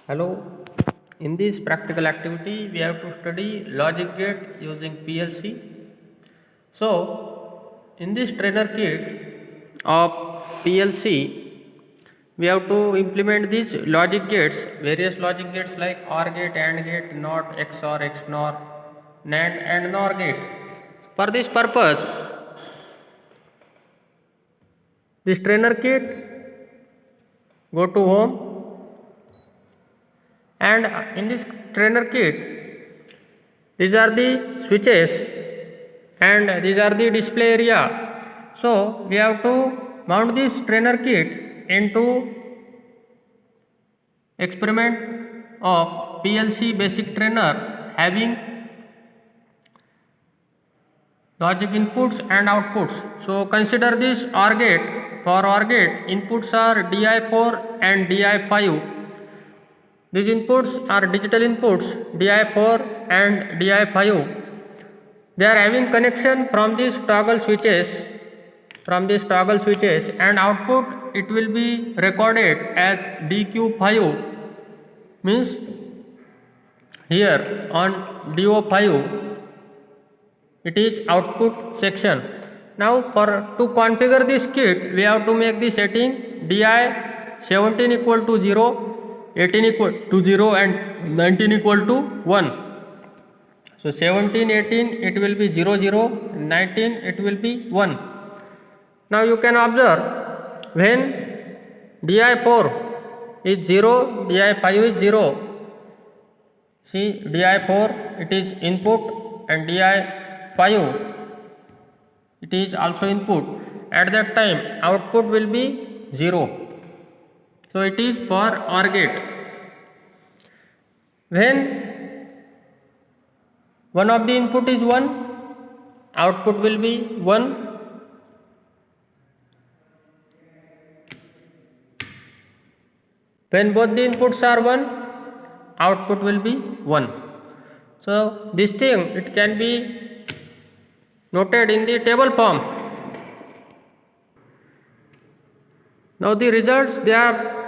Hello, in this practical activity we have to study logic gate using PLC. So, in this trainer kit of PLC, we have to implement these logic gates, various logic gates like OR gate, AND gate, NOT, XOR, XNOR, NAND and NOR gate. For this purpose, this trainer kit, go to home, and in this trainer kit these are the switches and these are the display area. So we have to mount this trainer kit into experiment of PLC basic trainer having logic inputs and outputs. So consider this OR gate. For OR gate, inputs are DI4 and DI5. These inputs are digital inputs DI4 and DI5. They are having connection from these toggle switches, and output it will be recorded as DQ5, means here on DO5 it is output section. Now to configure this kit we have to make the setting DI17 equal to 0, 18 equal to 0 and 19 equal to 1. So 17, 18 it will be 0, 0, 19 it will be 1. Now you can observe when DI4 is 0, DI5 is 0. See, DI4 it is input and DI5 it is also input. At that time output will be 0. So it is for OR gate. When one of the input is 1, output will be 1. When both the inputs are 1, output will be 1. So this thing it can be noted in the table form. Now the results they are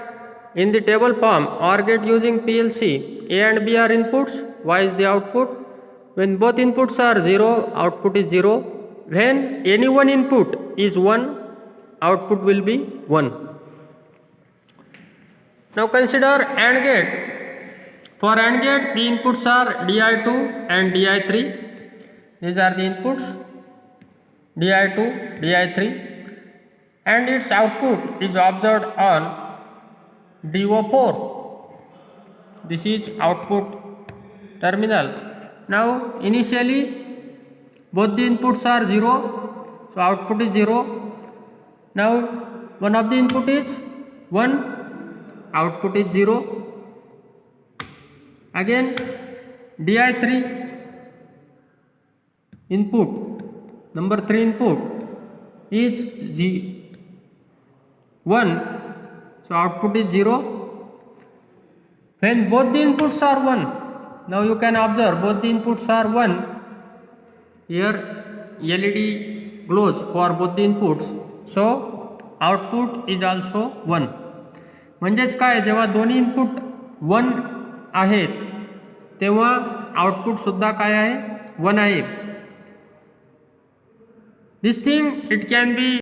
in the table form. OR gate using PLC, A and B are inputs, Y is the output. When both inputs are 0, output is 0. When any one input is 1, output will be 1. Now consider AND gate. For AND gate, the inputs are DI2 and DI3. These are the inputs DI2, DI3, and its output is observed on DO4. This is output terminal. Now initially both the inputs are 0, so output is 0. Now one of the input is 1, output is 0. Again DI3 input, number 3 input is 1, so output is 0. When both the inputs are 1, now you can observe both the inputs are 1. Here LED glows for both the inputs, so output is also 1. म्हणजेच काय, जेव्हा दोन्ही input 1 आहेत तेव्हा output सुद्धा काय आहे, 1 आहे. This thing it can be